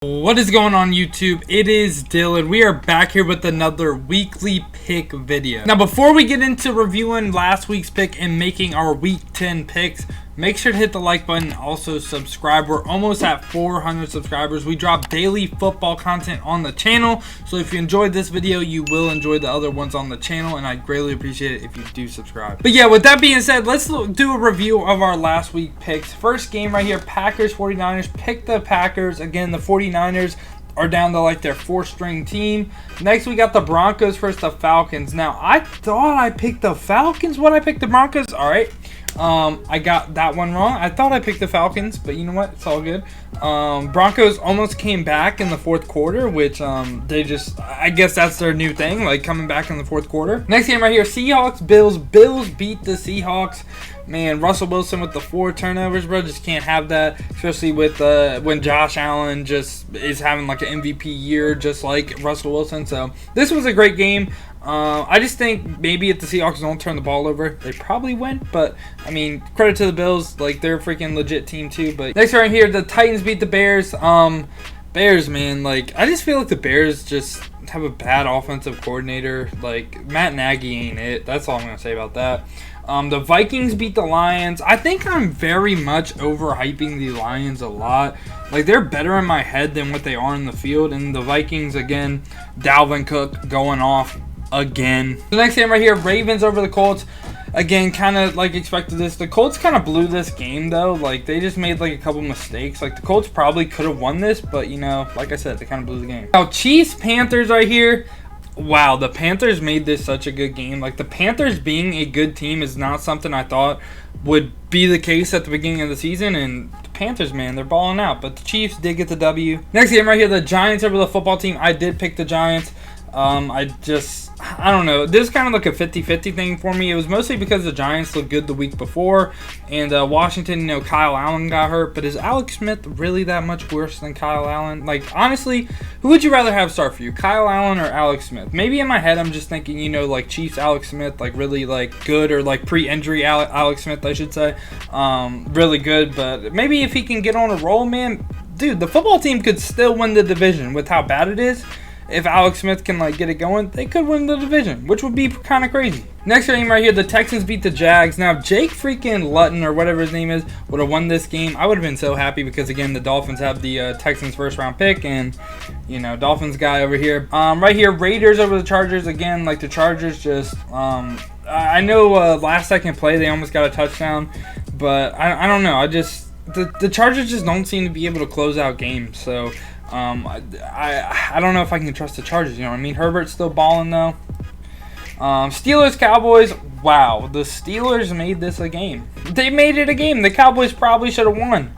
What is going on YouTube? It is Dylan. We are back here with another weekly pick video. Now before we get into reviewing last week's pick and making our week 10 picks, make sure to hit the like button, also subscribe. We're almost at 400 subscribers. We drop daily football content on the channel, so if you enjoyed this video, you will enjoy the other ones on the channel, and I'd greatly appreciate it if you do subscribe. But yeah, with that being said, let's do a review of our last week picks. First game right here, Packers 49ers. Pick the Packers. Again, the 49ers are down to like their fourth-string team. Next, we got the Broncos versus the Falcons. Now, I thought I picked the Falcons when I picked the Broncos. All right. I got that one wrong. I thought I picked the Falcons, but you know what? It's all good. Broncos almost came back in the fourth quarter, which they just, I guess that's their new thing, like coming back in the fourth quarter. Next game right here, Seahawks, Bills. Bills beat the Seahawks. Man, Russell Wilson with the 4 turnovers, bro. Just can't have that, especially with when Josh Allen just is having like an MVP year, just like Russell Wilson. So this was a great game. I just think maybe if the Seahawks don't turn the ball over, they probably win. But, I mean, credit to the Bills. Like, they're a freaking legit team, too. But next right here, the Titans beat the Bears. Bears, man, like, I just feel like the Bears just have a bad offensive coordinator. Like, Matt Nagy ain't it. That's all I'm going to say about that. The Vikings beat the Lions. I think I'm very much overhyping the Lions a lot. Like, they're better in my head than what they are in the field. And the Vikings, again, Dalvin Cook going off again. The next game right here, Ravens over the Colts. Again, kind of like expected this. The Colts kind of blew this game, though. Like, they just made like a couple mistakes. Like, the Colts probably could have won this, but, you know, like I said, they kind of blew the game. Now, Chiefs-Panthers right here. Wow, the Panthers made this such a good game. Like, the Panthers being a good team is not something I thought would be the case at the beginning of the season. And the Panthers, man, they're balling out. But the Chiefs did get the W. Next game right here, the Giants over the football team. I did pick the Giants. I don't know. This is kind of like a 50-50 thing for me. It was mostly because the Giants looked good the week before. And Washington, you know, Kyle Allen got hurt. But is Alex Smith really that much worse than Kyle Allen? Like, honestly, who would you rather have start for you? Kyle Allen or Alex Smith? Maybe in my head I'm just thinking, you know, like Chiefs Alex Smith, like really like good, or like pre-injury Alex Smith, I should say. Really good. But maybe if he can get on a roll, man, dude, the football team could still win the division with how bad it is. If Alex Smith can like get it going, they could win the division, which would be kind of crazy. Next game right here, the Texans beat the Jags. Now, Jake freaking Luton, or whatever his name is, would have won this game. I would have been so happy because, again, the Dolphins have the Texans first-round pick, and, you know, Dolphins guy over here. Right here, Raiders over the Chargers. Again, like the Chargers just, I know last-second play, they almost got a touchdown, but I don't know. The Chargers just don't seem to be able to close out games, so I don't know if I can trust the Chargers, you know what I mean? Herbert's still balling, though. Steelers, Cowboys. Wow, the Steelers made this a game. They made it a game. The Cowboys probably should have won.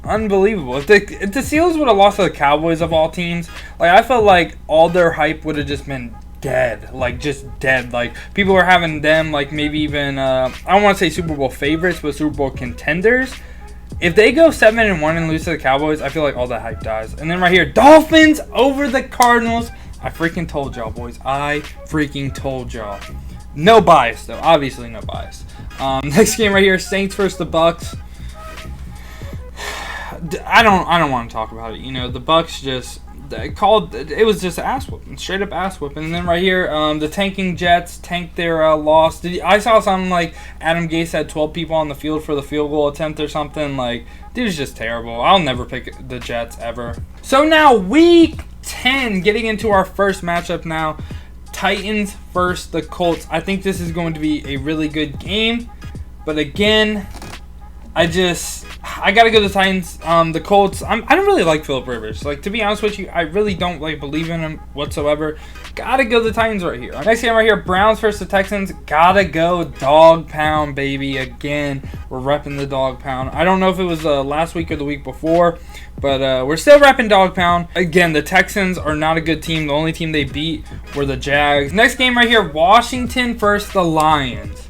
Unbelievable. If the Steelers would have lost to the Cowboys of all teams, like, I felt like all their hype would have just been dead. Like, just dead. Like, people were having them, like, maybe even, I don't want to say Super Bowl favorites, but Super Bowl contenders. If they go 7-1 and lose to the Cowboys, I feel like all that hype dies. And then right here, Dolphins over the Cardinals. I freaking told y'all, boys. I freaking told y'all. No bias, though. Obviously, no bias. Next game right here, Saints versus the Bucks. I don't want to talk about it. You know, the Bucks just it was just ass whooping, straight up ass whooping. And then right here, the tanking Jets tanked their loss. I saw something like Adam Gase had 12 people on the field for the field goal attempt or something. Like, dude's just terrible. I'll never pick the Jets ever. So now week 10, getting into our first matchup now. Titans versus the Colts. I think this is going to be a really good game. But again, I got to go to the Titans. The Colts, I don't really like Phillip Rivers. Like, to be honest with you, I really don't like believe in him whatsoever. Got to go the Titans right here. Next game right here, Browns versus the Texans. Got to go dog pound, baby. Again, we're repping the dog pound. I don't know if it was last week or the week before, but we're still repping dog pound. Again, the Texans are not a good team. The only team they beat were the Jags. Next game right here, Washington versus the Lions.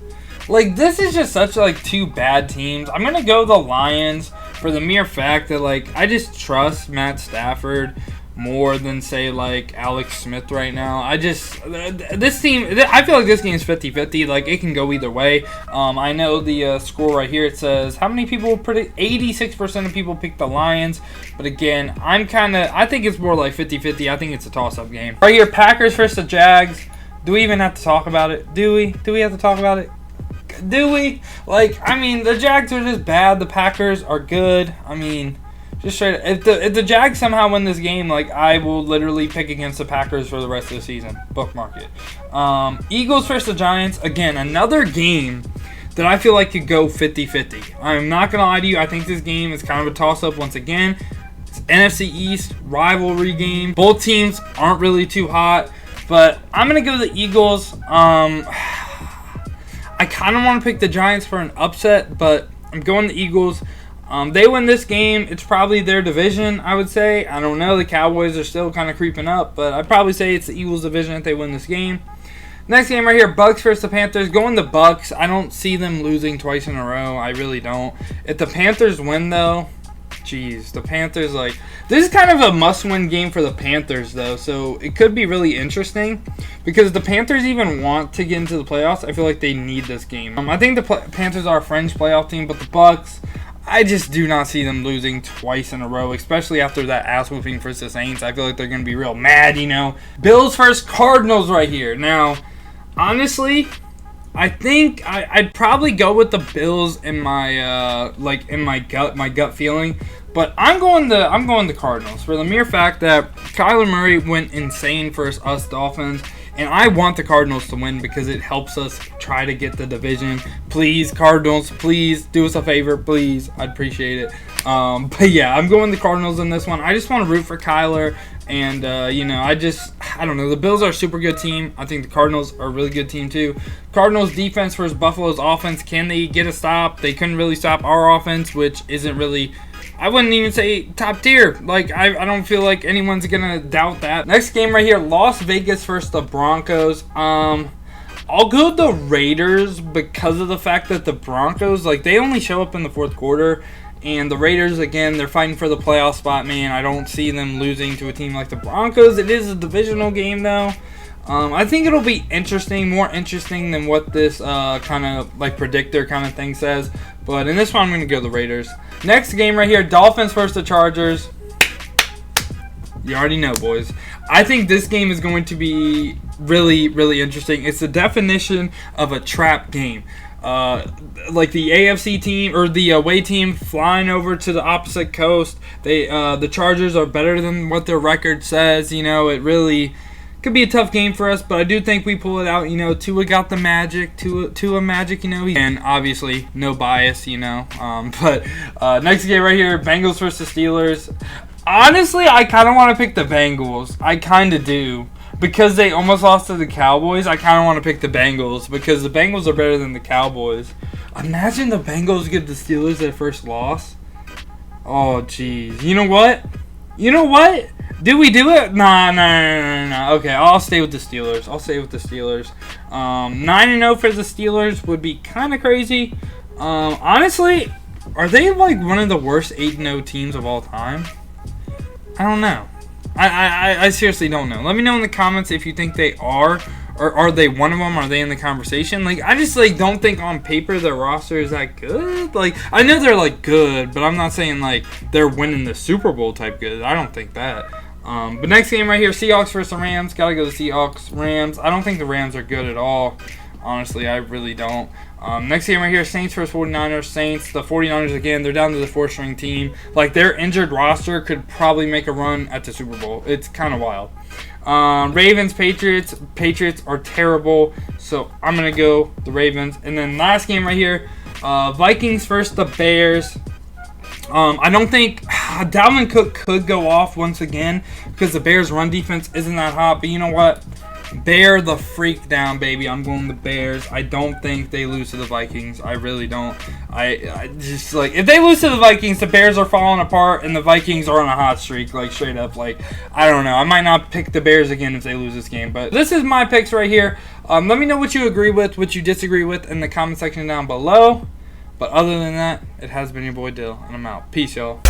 Like, this is just such, like, two bad teams. I'm going to go the Lions for the mere fact that, like, I just trust Matt Stafford more than, say, like Alex Smith right now. This team, I feel like this game is 50-50. Like, it can go either way. I know the score right here, it says how many people predict. 86% of people pick the Lions, but again, I think it's more like 50-50. I think it's a toss-up game right here. Packers versus the Jags. Do we even have to talk about it? Do we have to talk about it? Do we? Like, I mean, the Jags are just bad. The Packers are good. I mean, just straight. If the Jags somehow win this game, like, I will literally pick against the Packers for the rest of the season. Bookmark it. Eagles versus the Giants. Again, another game that I feel like could go 50-50. I'm not gonna lie to you. I think this game is kind of a toss-up once again. It's NFC East rivalry game. Both teams aren't really too hot, but I'm gonna go the Eagles. I kind of want to pick the Giants for an upset, but I'm going the Eagles. They win this game, it's probably their division, I would say. I don't know. The Cowboys are still kind of creeping up, but I'd probably say it's the Eagles' division if they win this game. Next game right here, Bucks versus the Panthers. Going the Bucks. I don't see them losing twice in a row. I really don't. If the Panthers win, though, jeez, the Panthers, like, this is kind of a must-win game for the Panthers, though, so it could be really interesting because if the Panthers even want to get into the playoffs, I feel like they need this game. I think the Panthers are a fringe playoff team, but the Bucks, I just do not see them losing twice in a row, especially after that ass-whooping versus the Saints. I feel like they're going to be real mad, you know. Bills versus Cardinals right here. Now, honestly, I think I'd probably go with the Bills in my my gut feeling, but I'm going the Cardinals for the mere fact that Kyler Murray went insane for us Dolphins, and I want the Cardinals to win because it helps us try to get the division. Please, Cardinals, please do us a favor, please. I'd appreciate it. But yeah, I'm going the Cardinals in this one. I just want to root for Kyler. And, you know, I don't know. The Bills are a super good team. I think the Cardinals are a really good team, too. Cardinals defense versus Buffalo's offense. Can they get a stop? They couldn't really stop our offense, which isn't really, I wouldn't even say top tier. Like, I don't feel like anyone's going to doubt that. Next game right here, Las Vegas versus the Broncos. I'll go the Raiders because of the fact that the Broncos, like, they only show up in the fourth quarter. And the Raiders, again, they're fighting for the playoff spot, man. I don't see them losing to a team like the Broncos. It is a divisional game, though. I think it'll be interesting, more interesting than what this kind of, like, predictor kind of thing says. But in this one, I'm going to go the Raiders. Next game right here, Dolphins versus the Chargers. You already know, boys. I think this game is going to be really, really interesting. It's the definition of a trap game. Like the AFC team or the away team flying over to the opposite coast. The Chargers are better than what their record says. You know, it really could be a tough game for us, but I do think we pull it out. You know, Tua got the magic. Tua magic. You know, and obviously no bias. You know, but next game right here, Bengals versus Steelers. Honestly, I kind of want to pick the Bengals. I kind of do. Because they almost lost to the Cowboys, I kind of want to pick the Bengals because the Bengals are better than the Cowboys. Imagine the Bengals give the Steelers their first loss. Oh, jeez. You know what? Do we do it? Nah. Okay, I'll stay with the Steelers. 9-0 for the Steelers would be kind of crazy. Honestly, are they like one of the worst 8-0 teams of all time? I don't know. I seriously don't know. Let me know in the comments if you think they are, or are they one of them? Are they in the conversation? Like, I just like don't think on paper their roster is that good. Like, I know they're like good, but I'm not saying like they're winning the Super Bowl type good. I don't think that. But next game right here, Seahawks versus the Rams. Gotta go the Seahawks. Rams. I don't think the Rams are good at all. Honestly, I really don't. Next game right here, Saints versus 49ers. Saints, the 49ers, again, they're down to the four-string team. Like, their injured roster could probably make a run at the Super Bowl. It's kind of wild. Ravens, Patriots. Patriots are terrible, so I'm going to go the Ravens. And then last game right here, Vikings versus the Bears. I don't think Dalvin Cook could go off once again because the Bears' run defense isn't that hot. But you know what? Bear the freak down, baby. I'm going the Bears. I don't think they lose to the Vikings. I really don't. I just, like, if they lose to the Vikings, the Bears are falling apart, and the Vikings are on a hot streak, like, straight up. Like, I don't know. I might not pick the Bears again if they lose this game, but this is my picks right here. Let me know what you agree with, what you disagree with in the comment section down below. But other than that, it has been your boy Dill, and I'm out. Peace, y'all.